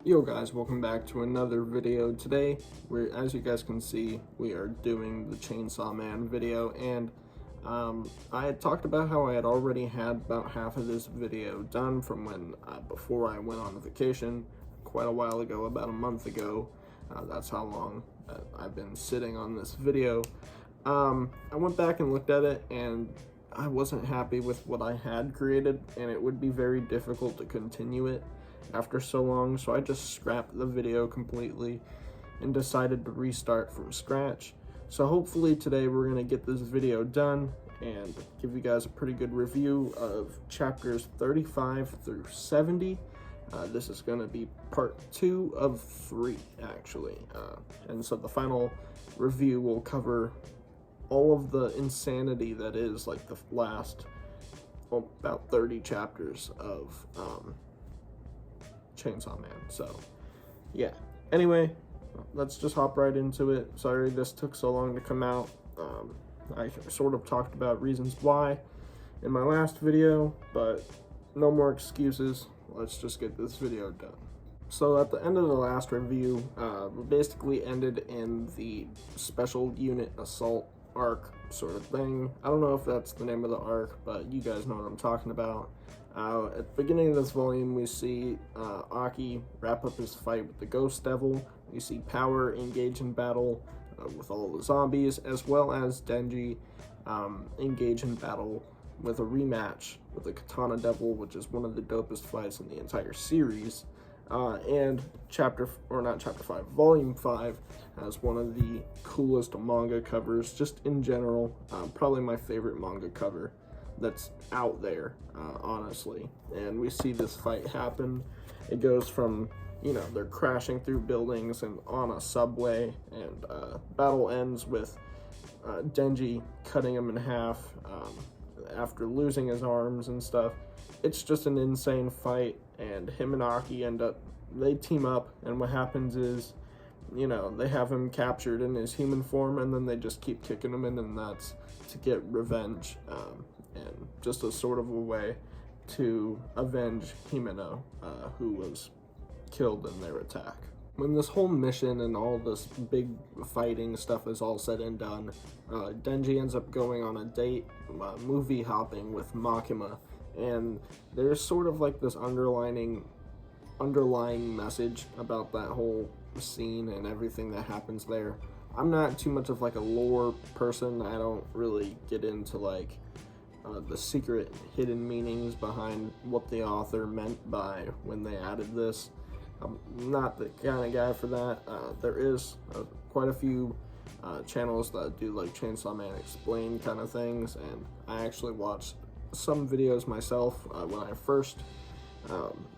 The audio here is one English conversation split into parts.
Yo guys, welcome back to another video. Today, as you guys can see, we are doing the Chainsaw Man video, and I had talked about how I had already had about half of this video done from when, before I went on vacation, quite a while ago, about a month ago. That's how long I've been sitting on this video. I went back and looked at it, and I wasn't happy with what I had created, and it would be very difficult to continue it after so long, so I just scrapped the video completely and decided to restart from scratch. So hopefully today we're going to get this video done and give you guys a pretty good review of chapters 35 through 70. This is going to be part 2 of 3, actually. And so the final review will cover all of the insanity that is like the last about 30 chapters of Chainsaw Man. So yeah, anyway, let's just hop right into it. Sorry this took so long to come out. I sort of talked about reasons why in my last video, but no more excuses. Let's just get this video done. So at the end of the last review, we basically ended in the special unit assault arc sort of thing. I don't know if that's the name of the arc, but you guys know what I'm talking about. At the beginning of this volume, we see Aki wrap up his fight with the Ghost Devil. We see Power engage in battle with all the zombies, as well as Denji engage in battle with a rematch with the Katana Devil, which is one of the dopest fights in the entire series. And Volume 5 has one of the coolest manga covers, just in general. Probably my favorite manga cover that's out there, honestly. And we see this fight happen. It goes from, they're crashing through buildings and on a subway, and battle ends with Denji cutting him in half after losing his arms and stuff. It's just an insane fight, and him and Aki they team up, and what happens is, they have him captured in his human form, and then they just keep kicking him in the nuts to get revenge, and just a sort of a way to avenge Himeno, who was killed in their attack. When this whole mission and all this big fighting stuff is all said and done, Denji ends up going on a date, movie hopping with Makima, and there's sort of like this underlying message about that whole scene and everything that happens there. I'm not too much of like a lore person. I don't really get into like the secret hidden meanings behind what the author meant by when they added this. I'm not the kind of guy for that. There is quite a few channels that do like Chainsaw Man Explain kind of things, and I actually watched some videos myself. When I first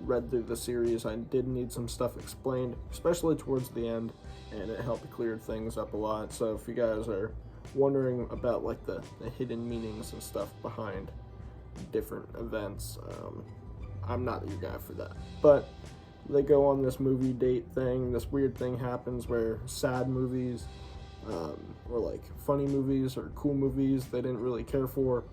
read through the series, I did need some stuff explained, especially towards the end, and it helped clear things up a lot. So if you guys are wondering about like the hidden meanings and stuff behind different events, I'm not your guy for that. But they go on this movie date thing. This weird thing happens where sad movies or like funny movies or cool movies they didn't really care for,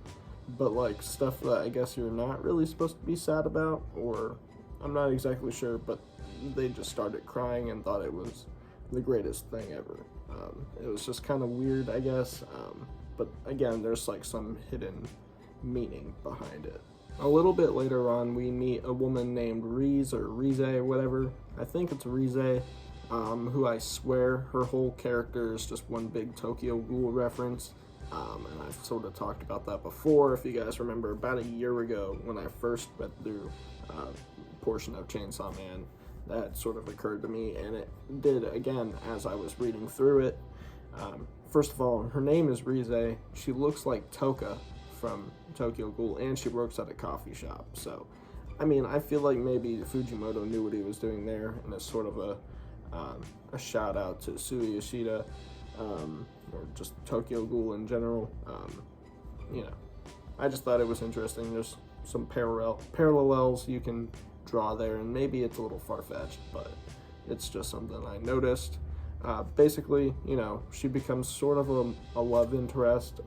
but like stuff that I guess you're not really supposed to be sad about, or I'm not exactly sure, but they just started crying and thought it was the greatest thing ever. It was just kind of weird, I guess, but again, there's like some hidden meaning behind it. A little bit later on, we meet a woman named Rize or whatever. I think it's Rize, who I swear her whole character is just one big Tokyo Ghoul reference. And I've sort of talked about that before. If you guys remember, about a year ago when I first went through a portion of Chainsaw Man, that sort of occurred to me, and it did again as I was reading through it. First of all, her name is Rize. She looks like Toka from Tokyo Ghoul, and she works at a coffee shop. So, I mean, I feel like maybe Fujimoto knew what he was doing there, and it's sort of a shout out to Sui Yoshida, or just Tokyo Ghoul in general. I just thought it was interesting. There's some parallels you can draw there, and maybe it's a little far-fetched, but it's just something I noticed. Basically, she becomes sort of a love interest.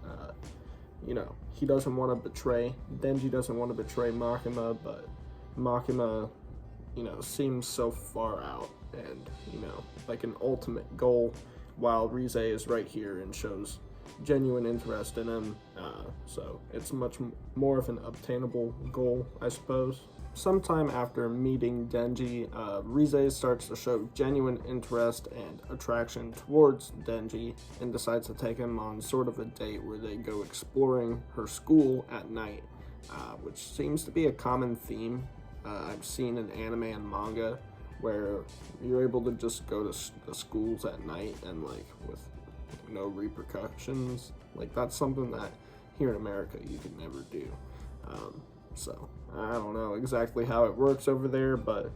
He doesn't want to betray, Denji doesn't want to betray Makima, but Makima seems so far out and, like an ultimate goal, while Rize is right here and shows genuine interest in him. So it's much more of an obtainable goal, I suppose. Sometime after meeting Denji, Rize starts to show genuine interest and attraction towards Denji and decides to take him on sort of a date where they go exploring her school at night, which seems to be a common theme I've seen in anime and manga, where you're able to just go to the schools at night and like with no repercussions. Like that's something that here in America you could never do. So I don't know exactly how it works over there, but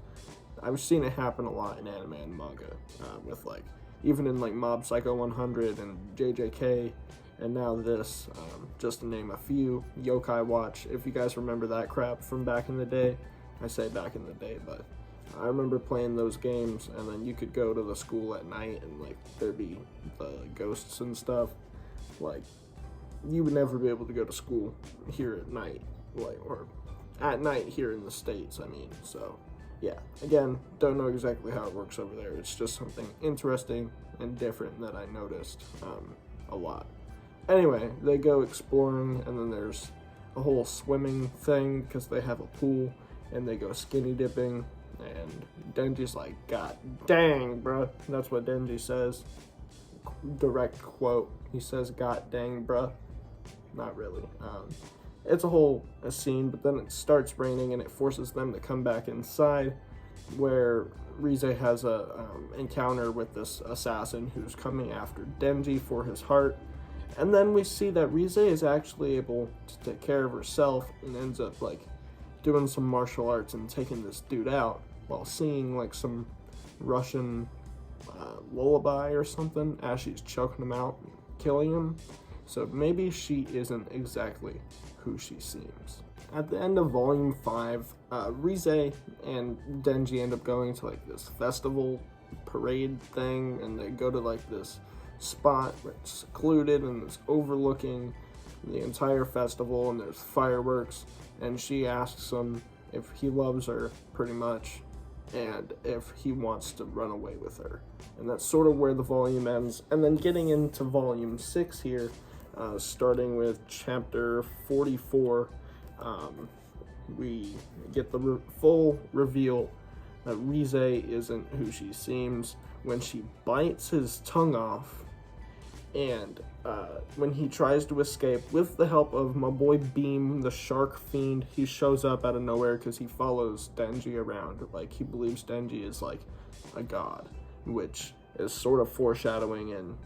I've seen it happen a lot in anime and manga, with like even in like Mob Psycho 100 and JJK, and now this, just to name a few. Yokai Watch, if you guys remember that crap from back in the day. I say back in the day, but I remember playing those games, and then you could go to the school at night and like there'd be the ghosts and stuff. Like you would never be able to go to school here at night, like, or at night here in the States, I mean. So yeah, again, don't know exactly how it works over there. It's just something interesting and different that I noticed a lot. Anyway, they go exploring, and then there's a whole swimming thing because they have a pool, and they go skinny dipping, and Denji's like, "God dang, bruh." That's what Denji says. Direct quote. He says, "God dang, bruh." Not really. It's a scene, but then it starts raining, and it forces them to come back inside, where Rize has a encounter with this assassin who's coming after Denji for his heart. And then we see that Rize is actually able to take care of herself and ends up like doing some martial arts and taking this dude out while singing like some Russian lullaby or something as she's choking him out and killing him. So maybe she isn't exactly who she seems. At the end of Volume 5, Rize and Denji end up going to like this festival parade thing, and they go to like this spot where it's secluded and it's overlooking the entire festival, and there's fireworks, and she asks him if he loves her, pretty much, and if he wants to run away with her. And that's sort of where the volume ends. And then getting into Volume 6 here, starting with chapter 44, we get the full reveal that Rize isn't who she seems when she bites his tongue off, and when he tries to escape with the help of my boy Beam, the shark fiend. He shows up out of nowhere because he follows Denji around. Like, he believes Denji is like a god, which is sort of foreshadowing, and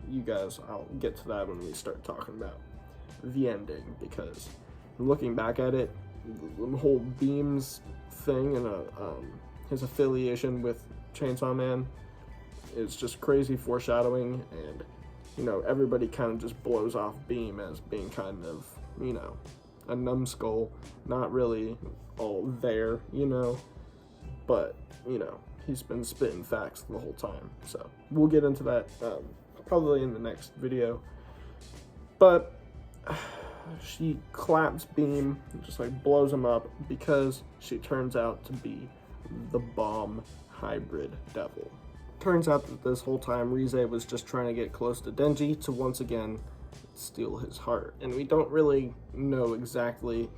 you guys, I'll get to that when we start talking about the ending, because looking back at it, the whole Beam's thing and his affiliation with Chainsaw Man is just crazy foreshadowing, and everybody kind of just blows off Beam as being kind of, a numbskull, not really all there, but, he's been spitting facts the whole time. So we'll get into that probably in the next video. But she claps Beam, just like blows him up, because she turns out to be the bomb hybrid devil. Turns out that this whole time Rize was just trying to get close to Denji to once again steal his heart. And we don't really know exactly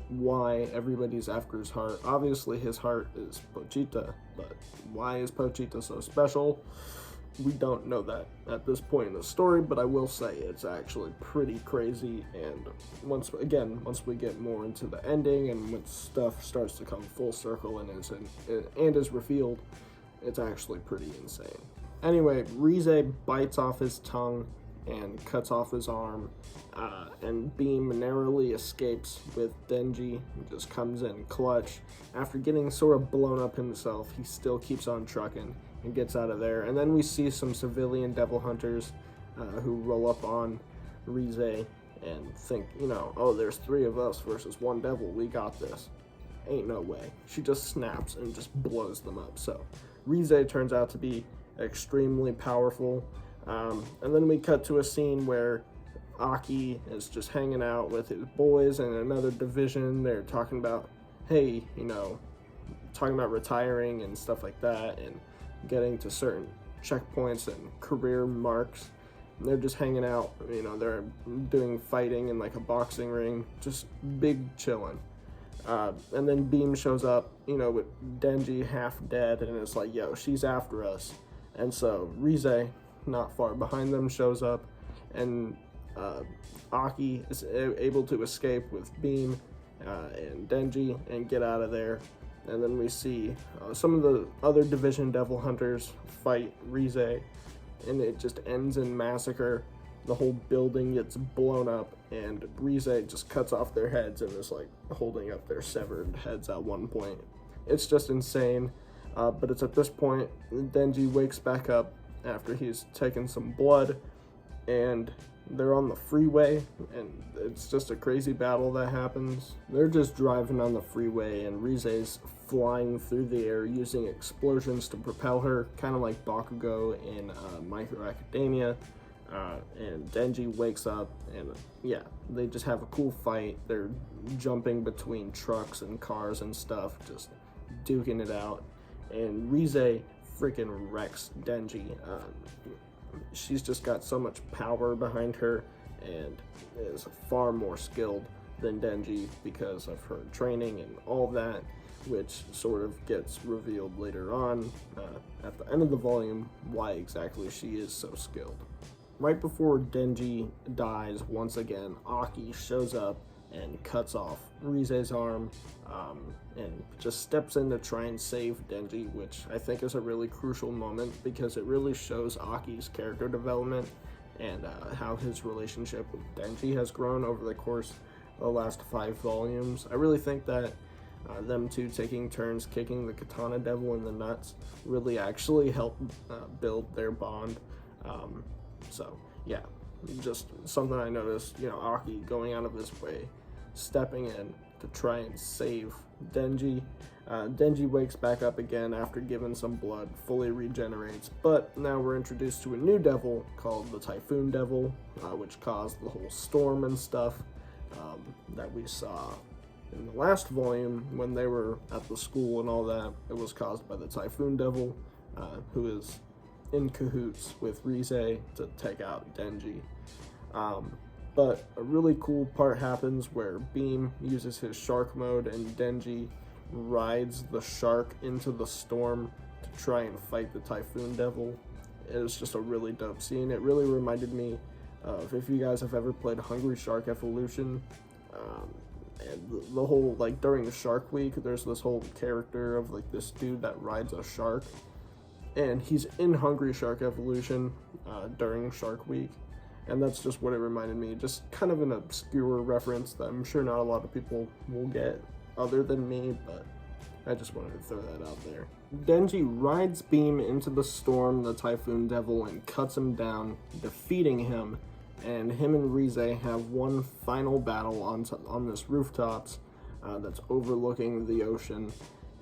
why everybody's after his heart. Obviously his heart is Pochita, but why is Pochita so special? We don't know that at this point in the story, but I will say it's actually pretty crazy, and once we get more into the ending and when stuff starts to come full circle and is revealed, it's actually pretty insane. Anyway, Rize bites off his tongue and cuts off his arm, and Beam narrowly escapes with Denji. He just comes in clutch. After getting sort of blown up himself, he still keeps on trucking and gets out of there. And then we see some civilian devil hunters who roll up on Rize and think, oh, there's 3 of us versus 1 devil, we got this. Ain't no way. She just snaps and just blows them up. So Rize turns out to be extremely powerful. And then we cut to a scene where Aki is just hanging out with his boys in another division. They're talking about, hey, talking about retiring and stuff like that, and getting to certain checkpoints and career marks. And they're just hanging out, you know, they're doing fighting in like a boxing ring, just big chilling. And then Beam shows up, you know, with Denji half dead, and it's like, yo, she's after us. And so Rize, not far behind them, shows up, and Aki is able to escape with Beam and Denji and get out of there. And then we see some of the other Division Devil Hunters fight Rize, and it just ends in massacre. The whole building gets blown up, and Rize just cuts off their heads and is like holding up their severed heads at one point. It's just insane. But it's at this point Denji wakes back up after he's taken some blood, and they're on the freeway, and it's just a crazy battle that happens. They're just driving on the freeway, and Rize's flying through the air using explosions to propel her, kind of like Bakugo in My Hero Academia. And Denji wakes up, and yeah, they just have a cool fight. They're jumping between trucks and cars and stuff, just duking it out. And Rize freaking wrecks Denji. She's just got so much power behind her, and is far more skilled than Denji because of her training and all that, which sort of gets revealed later on at the end of the volume why exactly she is so skilled. Right before Denji dies once again, Aki shows up and cuts off Rize's arm, and just steps in to try and save Denji, which I think is a really crucial moment because it really shows Aki's character development and how his relationship with Denji has grown over the course of the last 5 volumes. I really think that them two taking turns kicking the Katana Devil in the nuts really actually helped build their bond. So yeah, just something I noticed, you know, Aki going out of his way, stepping in to try and save Denji. Denji wakes back up again after giving some blood, fully regenerates, but now we're introduced to a new devil called the Typhoon Devil, which caused the whole storm and stuff that we saw in the last volume when they were at the school and all that. It was caused by the Typhoon Devil, who is in cahoots with Rize to take out Denji. But a really cool part happens where Beam uses his shark mode and Denji rides the shark into the storm to try and fight the Typhoon Devil. It was just a really dope scene. It really reminded me of, if you guys have ever played Hungry Shark Evolution, and the whole, like, during the Shark Week, there's this whole character of, like, this dude that rides a shark, and he's in Hungry Shark Evolution during Shark Week, and that's just what it reminded me. Just kind of an obscure reference that I'm sure not a lot of people will get other than me, but I just wanted to throw that out there. Denji rides Beam into the storm, the Typhoon Devil, and cuts him down, defeating him, and him and Rize have one final battle on this rooftops that's overlooking the ocean,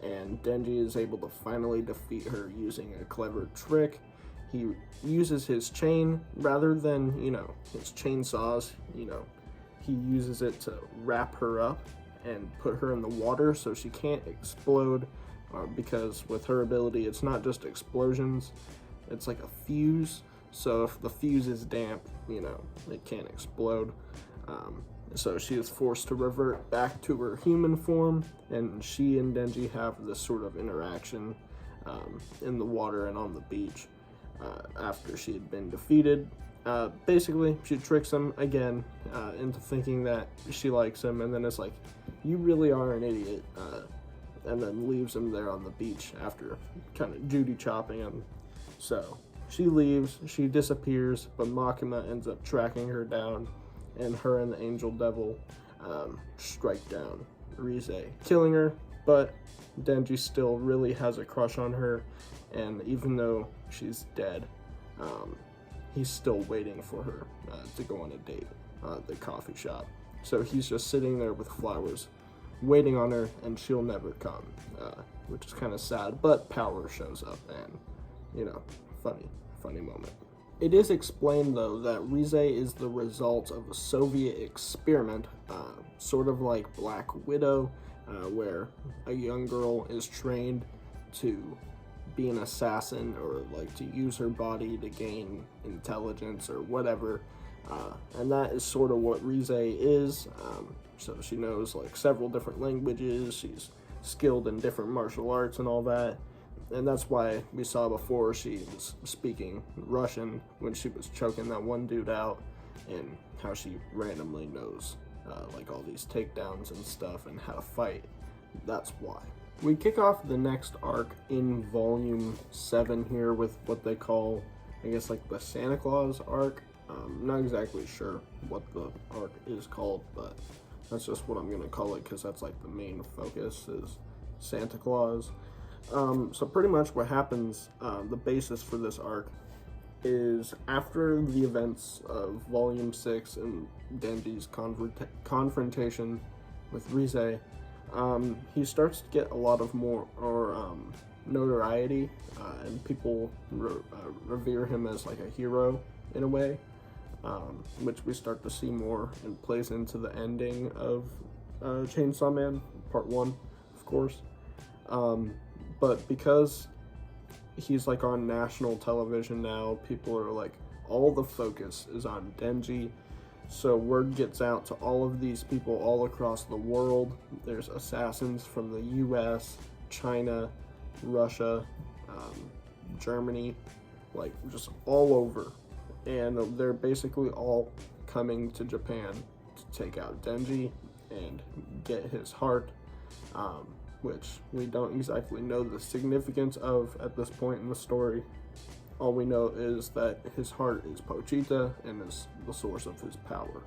and Denji is able to finally defeat her using a clever trick. He uses his chain rather than, you know, his chainsaws, you know, he uses it to wrap her up and put her in the water so she can't explode, because with her ability, it's not just explosions, it's like a fuse. So if the fuse is damp, you know, it can't explode. So she is forced to revert back to her human form, and she and Denji have this sort of interaction in the water and on the beach after she had been defeated. Basically, she tricks him again into thinking that she likes him, and then it's like, you really are an idiot, and then leaves him there on the beach after kind of Judy chopping him. So she leaves, she disappears, but Makima ends up tracking her down, and her and the Angel Devil strike down Rize, killing her, but Denji still really has a crush on her, and even though she's dead, he's still waiting for her to go on a date at the coffee shop. So he's just sitting there with flowers, waiting on her, and she'll never come, which is kind of sad, but Power shows up, and, you know, funny moment. It is explained, though, that Rize is the result of a Soviet experiment, sort of like Black Widow, where a young girl is trained to be an assassin, or like to use her body to gain intelligence or whatever. And that is sort of what Rize is. So she knows like several different languages. She's skilled in different martial arts and all that. And that's why we saw before she was speaking Russian when she was choking that one dude out, and how she randomly knows like all these takedowns and stuff and how to fight. That's why. We kick off the next arc in volume 7 here with what they call, I guess, like the Santa Claus arc. Not exactly sure what the arc is called, but that's just what I'm gonna call it because that's like the main focus is Santa Claus. So pretty much what happens, the basis for this arc is after the events of volume 6 and Denji's confrontation with Rize, he starts to get a lot of more notoriety, and people revere him as like a hero in a way, which we start to see more and plays into the ending of Chainsaw Man Part 1, of course. But because he's like on national television now, people are like, all the focus is on Denji. So word gets out to all of these people all across the world. There's assassins from the US, China, Russia, Germany, like just all over. And they're basically all coming to Japan to take out Denji and get his heart, which we don't exactly know the significance of at this point in the story. All we know is that his heart is Pochita and is the source of his power.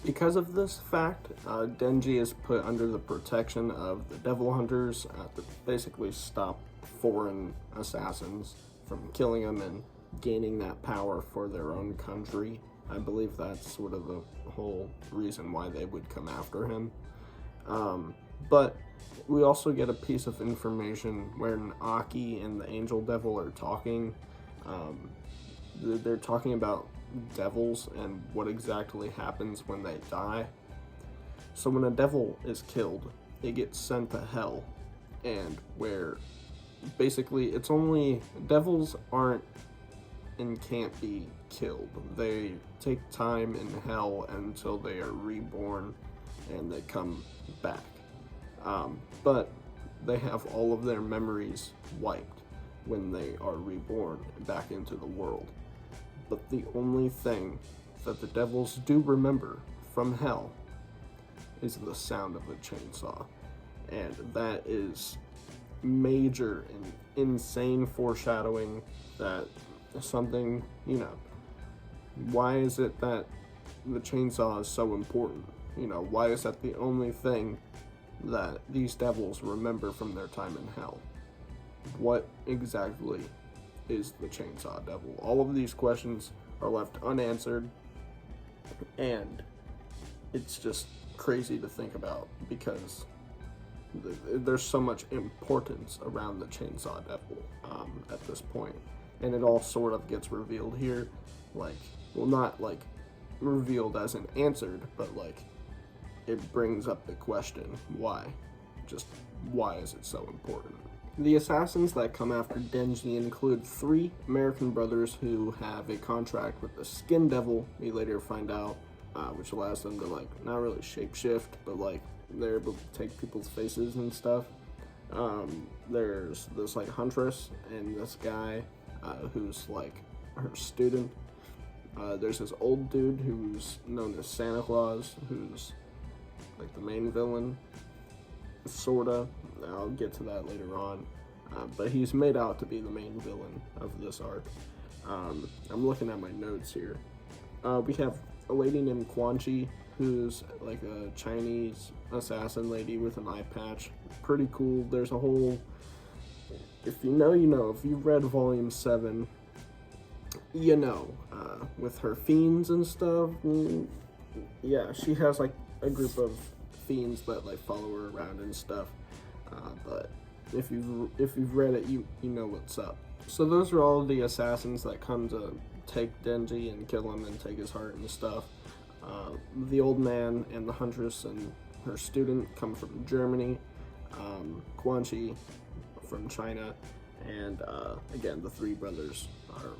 Because of this fact, Denji is put under the protection of the Devil Hunters to basically stop foreign assassins from killing him and gaining that power for their own country. I believe that's sort of the whole reason why they would come after him. But we also get a piece of information where Aki and the Angel Devil are talking. They're talking about devils and what exactly happens when they die. So when a devil is killed, it gets sent to hell, and where basically it's only devils aren't and can't be killed. They take time in hell until they are reborn and they come back. But they have all of their memories wiped when they are reborn back into the world. But the only thing that the devils do remember from hell is the sound of a chainsaw. And that is major and insane foreshadowing that something, why is it that the chainsaw is so important? Why is that the only thing that these devils remember from their time in hell? What exactly is the Chainsaw Devil? All of these questions are left unanswered, and it's just crazy to think about because there's so much importance around the Chainsaw Devil at this point, and it all sort of gets revealed here, not revealed as in answered, but it brings up the question, why? Just why is it so important? The assassins that come after Denji include 3 American brothers who have a contract with the Skin Devil, we later find out, which allows them to not really shapeshift, but they're able to take people's faces and stuff. There's this Huntress and this guy who's her student. There's this old dude who's known as Santa Claus, who's the main villain, sorta. I'll get to that later on, but he's made out to be the main villain of this arc. I'm looking at my notes here. We have a lady named Quan Chi, who's a Chinese assassin lady with an eye patch. Pretty cool. There's a whole, if you know, you know. If you've read volume 7, you know, with her fiends and stuff. Yeah, she has a group of fiends that follow her around and stuff. But if you've read it, you know what's up. So those are all the assassins that come to take Denji and kill him and take his heart and stuff. The old man and the Huntress and her student come from Germany, Quan Chi from China, and again, the three brothers are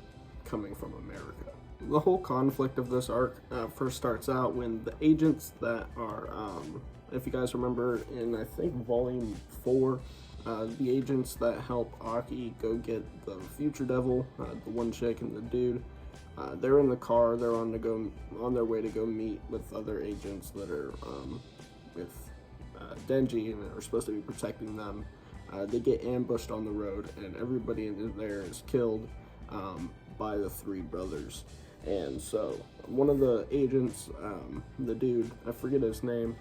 coming from America. The whole conflict of this arc first starts out when the agents that are, if you guys remember in, I think, Volume 4, the agents that help Aki go get the Future Devil, the one chick and the dude, they're in the car, they're on their way to go meet with other agents that are with Denji and are supposed to be protecting them. They get ambushed on the road, and everybody in there is killed by the three brothers. And so one of the agents, the dude, I forget his name,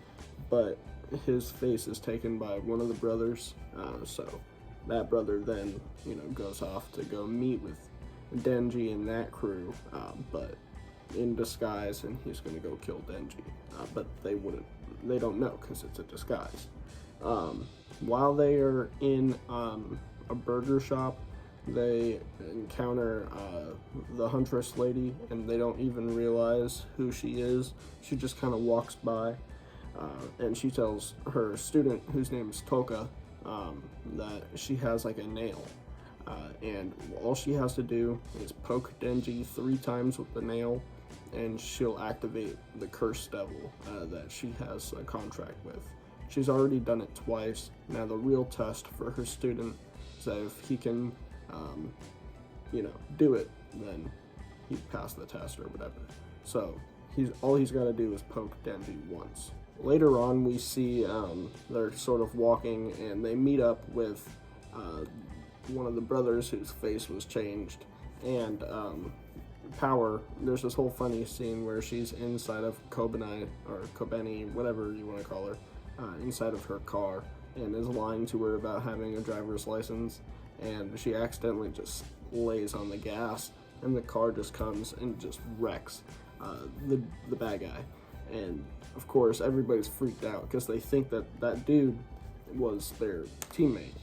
but his face is taken by one of the brothers. So that brother then, goes off to go meet with Denji and that crew, but in disguise, and he's going to go kill Denji. But they don't know because it's a disguise. While they are in a burger shop, they encounter the Huntress lady, and they don't even realize who she is. She just kind of walks by, and she tells her student, whose name is Toka, that she has like a nail. And all she has to do is poke Denji 3 times with the nail, and she'll activate the Cursed Devil that she has a contract with. She's already done it twice. Now the real test for her student is that if he can, do it, then he passed the test or whatever. So all he's got to do is poke Denji once. Later on, we see they're sort of walking, and they meet up with one of the brothers whose face was changed, and Power. There's this whole funny scene where she's inside of Kobeni, whatever you want to call her, inside of her car, and is lying to her about having a driver's license, and she accidentally just lays on the gas, and the car just comes and just wrecks the bad guy. And of course everybody's freaked out because they think that dude was their teammate,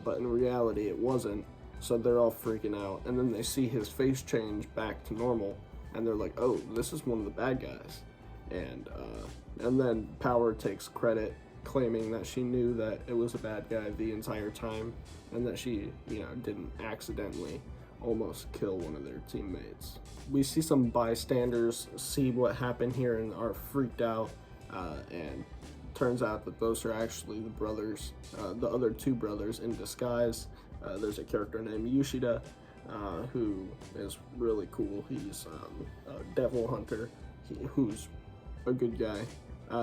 but in reality it wasn't. So they're all freaking out, and then they see his face change back to normal, and they're like, oh, this is one of the bad guys. And then Power takes credit, claiming that she knew that it was a bad guy the entire time, and that she, didn't accidentally almost kill one of their teammates. We see some bystanders see what happened here and are freaked out, and turns out that those are actually the brothers, the other 2 brothers in disguise. There's a character named Yoshida, who is really cool. He's a devil hunter, who's a good guy.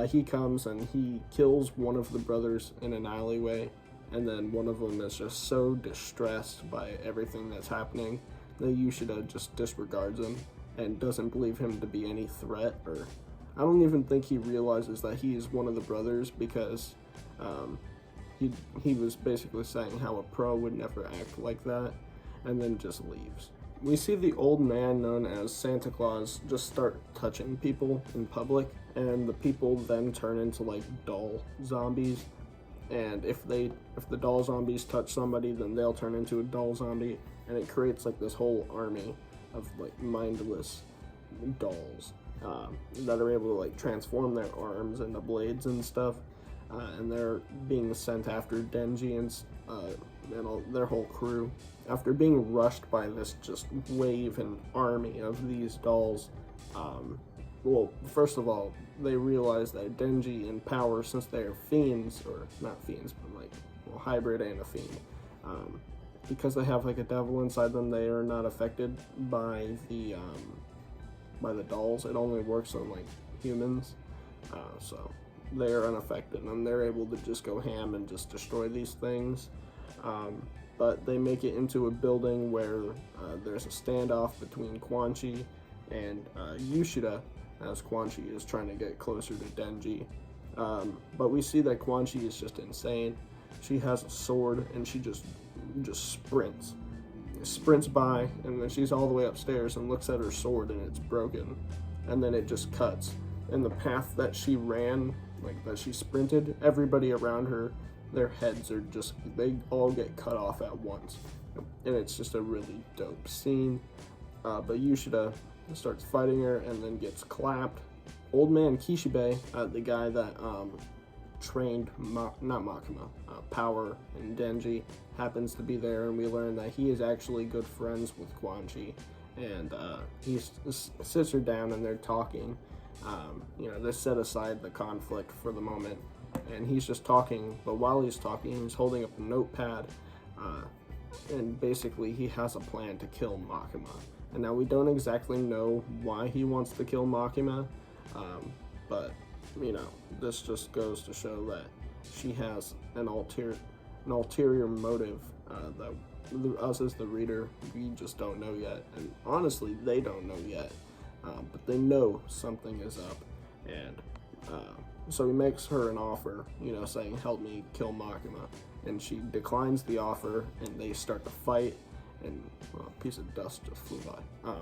He comes and he kills one of the brothers in an alleyway, and then one of them is just so distressed by everything that's happening that Yoshida just disregards him and doesn't believe him to be any threat. Or I don't even think he realizes that he is one of the brothers, because he was basically saying how a pro would never act like that, and then just leaves. We see the old man known as Santa Claus just start touching people in public, and the people then turn into like doll zombies. And if the doll zombies touch somebody, then they'll turn into a doll zombie, and it creates like this whole army of like mindless dolls that are able to like transform their arms into blades and stuff. And they're being sent after Denji and their whole crew. After being rushed by this just wave and army of these dolls, first of all, they realize that Denji and Power, since they're fiends, or not fiends, but like hybrid and a fiend, because they have like a devil inside them, they are not affected by the dolls. It only works on like humans, so they are unaffected, and they're able to just go ham and just destroy these things. But they make it into a building where there's a standoff between Quan Chi and Yoshida, as Quan Chi is trying to get closer to Denji. But we see that Quan Chi is just insane. She has a sword, and she just sprints by, and then she's all the way upstairs and looks at her sword, and it's broken. And then it just cuts. And the path that she ran, like that she sprinted, everybody around her, their heads are just, they all get cut off at once. And it's just a really dope scene. But Yoshida starts fighting her and then gets clapped. Old man Kishibe, the guy that trained Power, and Denji happens to be there, and we learn that he is actually good friends with Quan Chi, and he sits her down and they're talking. They set aside the conflict for the moment, and he's just talking, but while he's talking, he's holding up a notepad, and basically he has a plan to kill Makima. And now we don't exactly know why he wants to kill Makima, but this just goes to show that she has an ulterior motive that us as the reader, we just don't know yet. And honestly, they don't know yet, but they know something is up. And so he makes her an offer, saying, help me kill Makima. And she declines the offer, and they start to fight, and a piece of dust just flew by.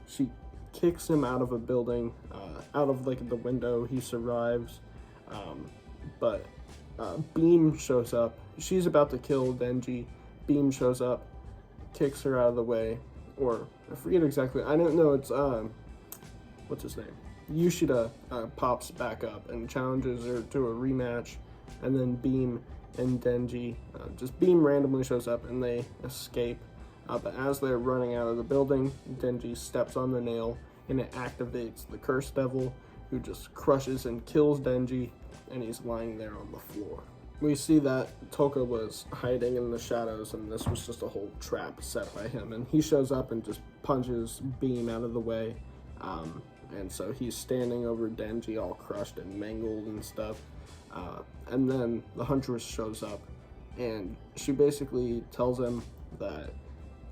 She kicks him out of a building, out of the window. He survives, but Beam shows up. She's about to kill Denji. Beam shows up, kicks her out of the way, or I forget exactly. I don't know. It's what's his name? Yoshida pops back up and challenges her to a rematch, and then Beam and Denji, just Beam randomly shows up and they escape. But as they're running out of the building, Denji steps on the nail and it activates the Curse Devil, who just crushes and kills Denji, and he's lying there on the floor. We see that Toka was hiding in the shadows, and this was just a whole trap set by him, and he shows up and just punches Beam out of the way, and so he's standing over Denji all crushed and mangled and stuff, and then the Huntress shows up, and she basically tells him that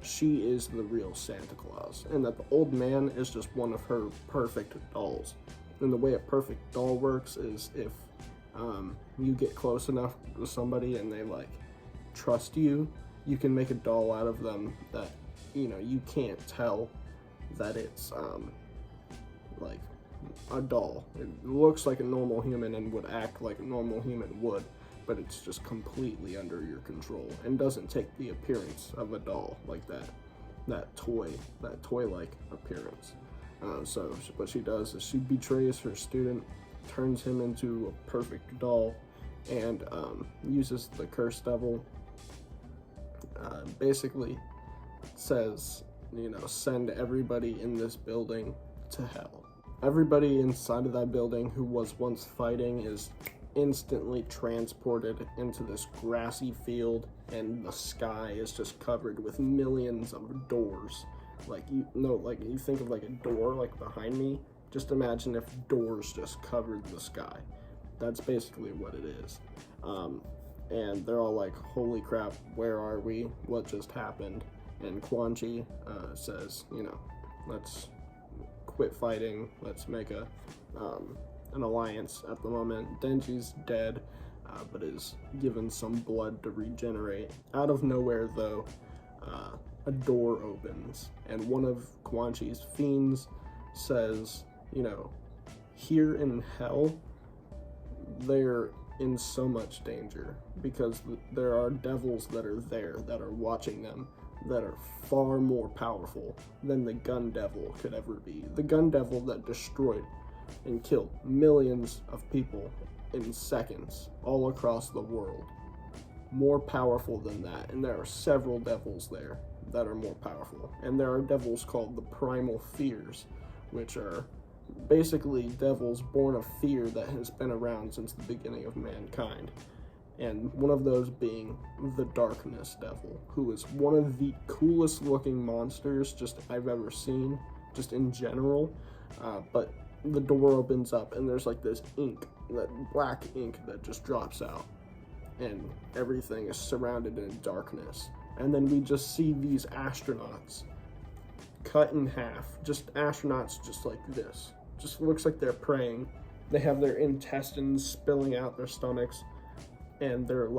she is the real Santa Claus, and that the old man is just one of her perfect dolls. And the way a perfect doll works is if you get close enough to somebody and they trust you, you can make a doll out of them that you can't tell that it's a doll. It looks like a normal human and would act like a normal human would, but it's just completely under your control and doesn't take the appearance of a doll like that toy-like appearance. So what she does is she betrays her student, turns him into a perfect doll, and uses the Curse Devil. Basically says, send everybody in this building to hell. Everybody inside of that building who was once fighting is instantly transported into this grassy field, and the sky is just covered with millions of doors. You think of a door behind me. Just imagine if doors just covered the sky. That's basically what it is. And they're all like, holy crap, where are we? What just happened? And Quan Chi says, let's quit fighting. Let's make an alliance at the moment. Denji's dead, but is given some blood to regenerate. Out of nowhere, though, a door opens, and one of Quan Chi's fiends says, here in hell, they're in so much danger because there are devils that are there that are watching them that are far more powerful than the Gun Devil could ever be. The Gun Devil that destroyed and killed millions of people in seconds all across the world. More powerful than that, and there are several devils there that are more powerful. And there are devils called the Primal Fears, which are basically devils born of fear that has been around since the beginning of mankind. And one of those being the Darkness Devil, who is one of the coolest looking monsters I've ever seen, just in general. But the door opens up and there's this ink, that black ink that just drops out, and everything is surrounded in darkness. And then we just see these astronauts cut in half, just astronauts just like this. Just looks like they're praying. They have their intestines spilling out their stomachs, and they're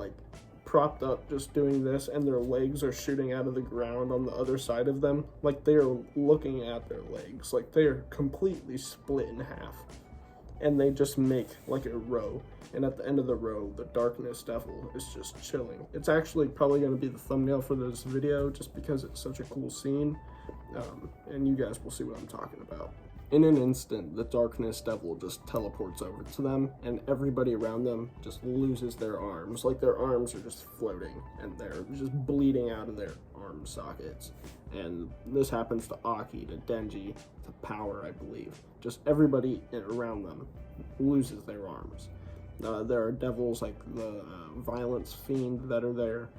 propped up just doing this, and their legs are shooting out of the ground on the other side of them. They're looking at their legs, they're completely split in half. And they just make a row, and at the end of the row, the Darkness Devil is just chilling. It's actually probably going to be the thumbnail for this video just because it's such a cool scene, and you guys will see what I'm talking about. In an instant, the Darkness Devil just teleports over to them, and everybody around them just loses their arms. Like, their arms are just floating, and they're just bleeding out of their arm sockets. And this happens to Aki, to Denji, to Power, I believe. Just everybody around them loses their arms. There are devils like the Violence Fiend that are there,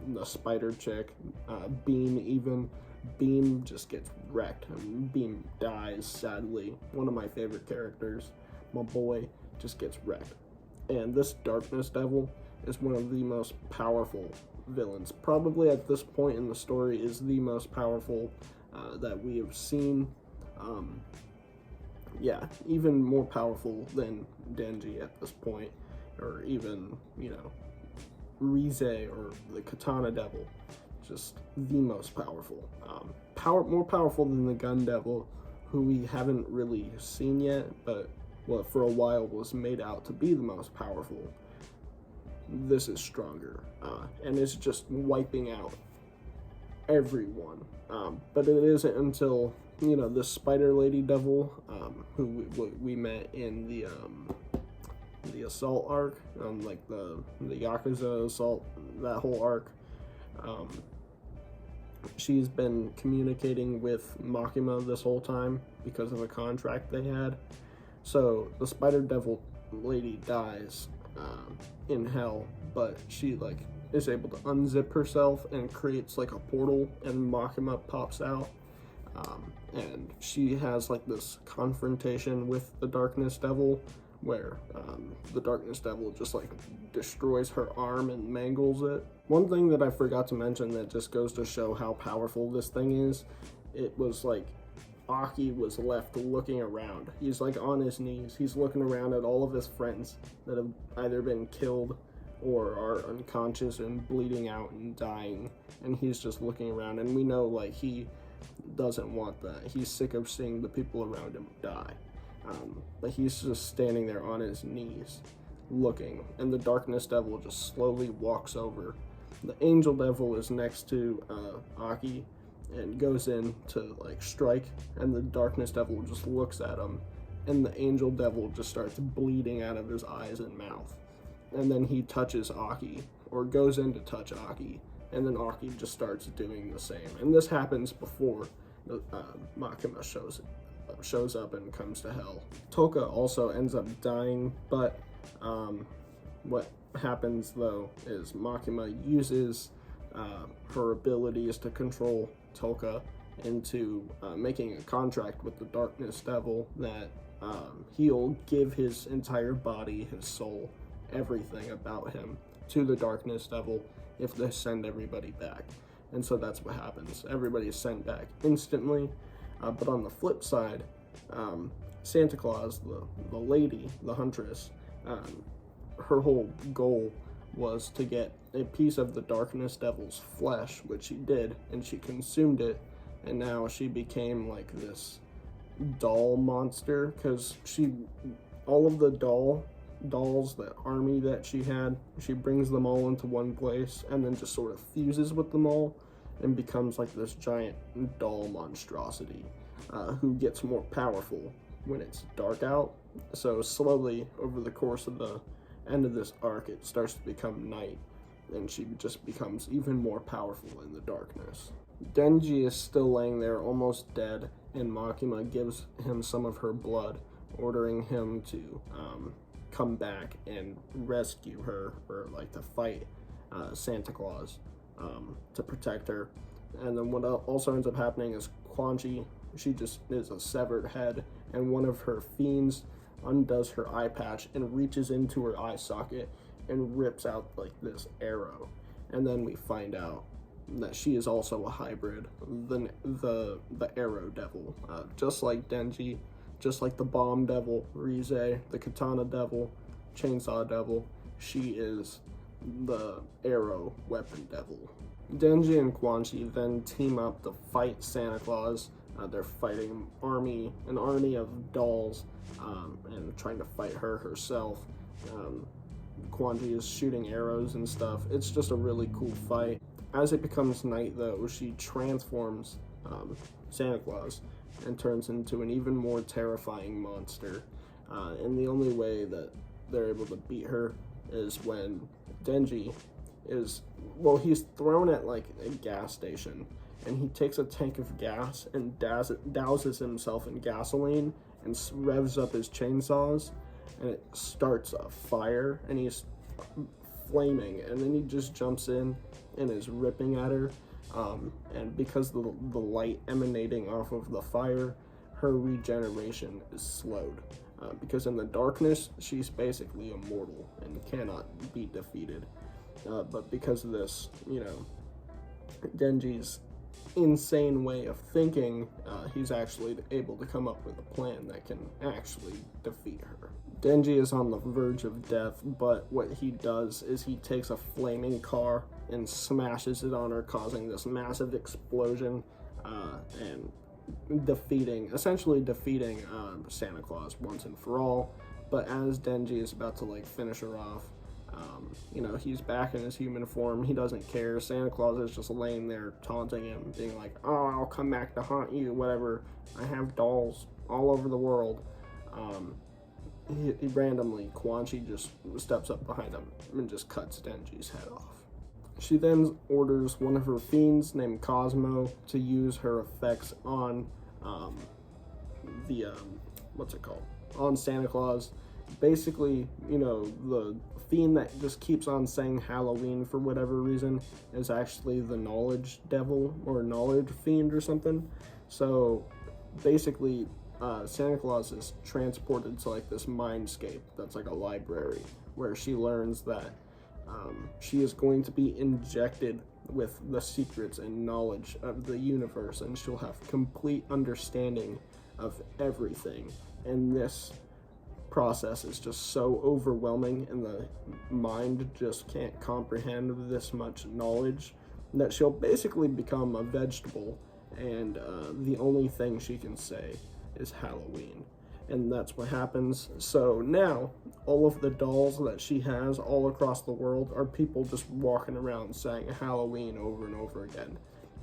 the Spider Chick, Beam even. Beam just gets wrecked, and Beam dies, sadly. One of my favorite characters, my boy, just gets wrecked. And this Darkness Devil is one of the most powerful villains. Probably at this point in the story is the most powerful that we have seen. Yeah, even more powerful than Denji at this point, or even, Rize or the Katana Devil. Just the most powerful. More powerful than the Gun Devil, who we haven't really seen yet, but for a while was made out to be the most powerful. This is stronger, and it's just wiping out everyone. But it isn't until, the Spider Lady Devil, who we met in the Assault arc, like the Yakuza Assault, that whole arc. She's been communicating with Makima this whole time because of a contract they had. So the Spider Devil lady dies in hell, but she is able to unzip herself and creates like a portal, and Makima pops out. And she has this confrontation with the Darkness Devil, where the Darkness Devil just destroys her arm and mangles it. One thing that I forgot to mention that just goes to show how powerful this thing is, it was Aki was left looking around. He's on his knees. He's looking around at all of his friends that have either been killed or are unconscious and bleeding out and dying. And he's just looking around, and we know he doesn't want that. He's sick of seeing the people around him die. But he's just standing there on his knees, looking, and the Darkness Devil just slowly walks over. The Angel Devil is next to Aki and goes in to strike, and the Darkness Devil just looks at him, and the Angel Devil just starts bleeding out of his eyes and mouth. And then he touches Aki, or goes in to touch Aki, and then Aki just starts doing the same. And this happens before Makima shows up and comes to hell. Toka also ends up dying, but what happens though is Makima uses her abilities to control Toka into making a contract with the Darkness Devil that he'll give his entire body, his soul, everything about him to the Darkness Devil if they send everybody back. And so that's what happens. Everybody is sent back instantly. But on the flip side, Santa Claus, the lady, the huntress, her whole goal was to get a piece of the Darkness Devil's flesh, which she did, and she consumed it, and now she became this doll monster, because all of the dolls, the army that she had, she brings them all into one place, and then just sort of fuses with them all, and becomes this giant doll monstrosity, who gets more powerful when it's dark out. So slowly, over the course of the end of this arc, it starts to become night, and she just becomes even more powerful in the darkness. Denji is still laying there almost dead, and Makima gives him some of her blood, ordering him to come back and rescue her, or to fight Santa Claus to protect her. And then what also ends up happening is Quan Chi, she just is a severed head, and one of her fiends undoes her eye patch and reaches into her eye socket and rips out this arrow. And then we find out that she is also a hybrid, the Arrow Devil, just like Denji, just like the Bomb Devil, Rize, the Katana Devil, Chainsaw Devil. She is the Arrow Weapon Devil. Denji and Quan Chi then team up to fight Santa Claus. They're fighting an army of dolls, and trying to fight her herself. Quan Chi is shooting arrows and stuff. It's just a really cool fight. As it becomes night, though, she transforms Santa Claus, and turns into an even more terrifying monster. And the only way that they're able to beat her is when Denji he's thrown at like a gas station, and he takes a tank of gas and douses himself in gasoline and revs up his chainsaws, and it starts a fire, and he's flaming, and then he just jumps in and is ripping at her, and because the light emanating off of the fire, her regeneration is slowed, because in the darkness she's basically immortal and cannot be defeated, but because of this, Denji's insane way of thinking, he's actually able to come up with a plan that can actually defeat her. Denji is on the verge of death, but what he does is he takes a flaming car and smashes it on her, causing this massive explosion, and essentially defeating Santa Claus once and for all. But as Denji is about to finish her off, he's back in his human form. He doesn't care. Santa Claus is just laying there taunting him, being like, "Oh, I'll come back to haunt you, whatever. I have dolls all over the world." He randomly, Quan Chi just steps up behind him and just cuts Denji's head off. She then orders one of her fiends named Cosmo to use her effects on on Santa Claus. Basically, the fiend that just keeps on saying Halloween for whatever reason is actually the knowledge devil or knowledge fiend or something. So basically, Santa Claus is transported to this mindscape that's like a library, where she learns that she is going to be injected with the secrets and knowledge of the universe, and she'll have complete understanding of everything. And this process is just so overwhelming, and the mind just can't comprehend this much knowledge, that she'll basically become a vegetable, and the only thing she can say is Halloween. And that's what happens. So now all of the dolls that she has all across the world are people just walking around saying Halloween over and over again,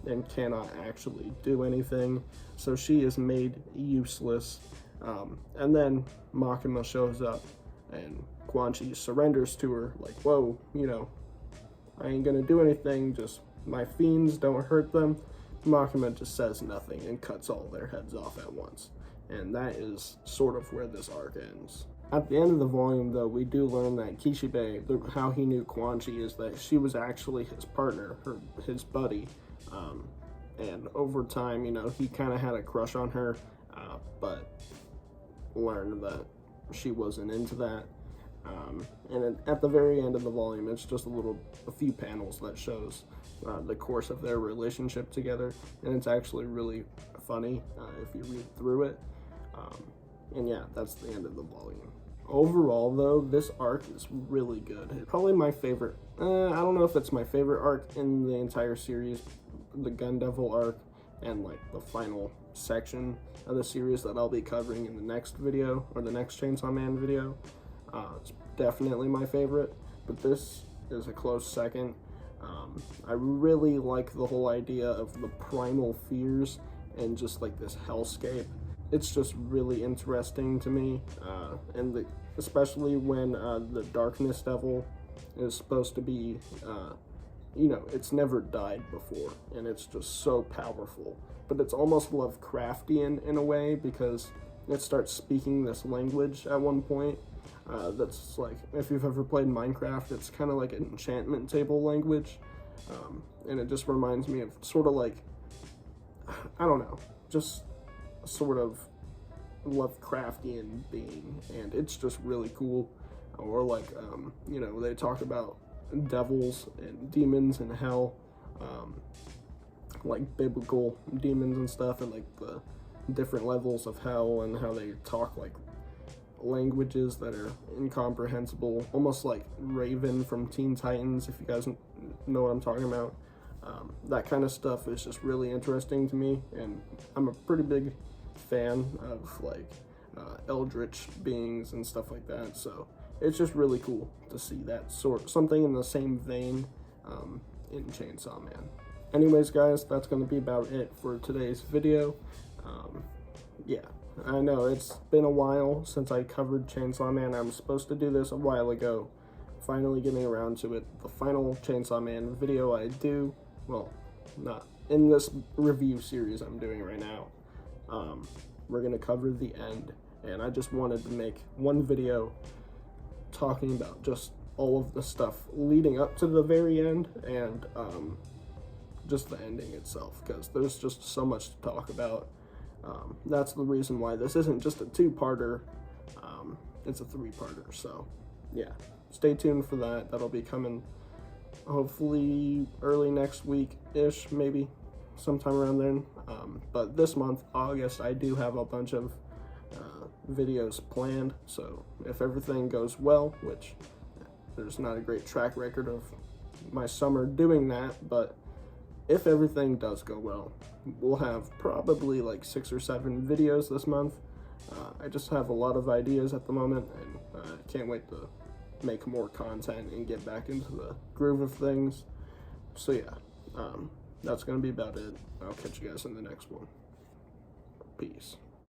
and cannot actually do anything. So she is made useless. And then Makima shows up, and Quan Chi surrenders to her, like, "Whoa, I ain't gonna do anything, just my fiends, don't hurt them." Makima just says nothing and cuts all their heads off at once. And that is sort of where this arc ends. At the end of the volume, though, we do learn that Kishibe, how he knew Quan Chi is that she was actually his partner, his buddy. And over time, he kind of had a crush on her, but learned that she wasn't into that. And at the very end of the volume, it's just a few panels that shows the course of their relationship together, and it's actually really funny if you read through it. And yeah, that's the end of the volume. Overall, though, this arc is really good. It's probably my favorite. I don't know if it's my favorite arc in the entire series, the Gun Devil arc, and the final section of the series that I'll be covering in the next video, or the next Chainsaw Man video. It's definitely my favorite, but this is a close second. I really like the whole idea of the primal fears and just this hellscape. It's just really interesting to me, and especially when the Darkness Devil is supposed to be, it's never died before, and it's just so powerful. But it's almost Lovecraftian in a way, because it starts speaking this language at one point. That's if you've ever played Minecraft, it's kind of like an enchantment table language, and it just reminds me of sort of I don't know, just sort of Lovecraftian being, and it's just really cool. Or they talk about devils and demons in hell, biblical demons and stuff, and the different levels of hell, and how they talk languages that are incomprehensible, almost like Raven from Teen Titans, if you guys know what I'm talking about. That kind of stuff is just really interesting to me, and I'm a pretty big fan of eldritch beings and stuff like that, so it's just really cool to see that something in the same vein in Chainsaw Man. anyways, guys, that's going to be about it for today's video. Yeah, I know it's been a while since I covered Chainsaw Man. I was supposed to do this a while ago. Finally getting around to it. The final Chainsaw Man video I do, well, not in this review series I'm doing right now. We're going to cover the end, and I just wanted to make one video talking about just all of the stuff leading up to the very end, and just the ending itself, because there's just so much to talk about. That's the reason why this isn't just a two-parter, it's a three-parter. So yeah, stay tuned for that. That'll be coming hopefully early next week-ish, maybe sometime around then. But this month, August, I do have a bunch of videos planned, so if everything goes well, which there's not a great track record of my summer doing that, but if everything does go well, we'll have probably like 6 or 7 videos this month. I just have a lot of ideas at the moment, and I can't wait to make more content and get back into the groove of things. So yeah, that's going to be about it. I'll catch you guys in the next one. Peace.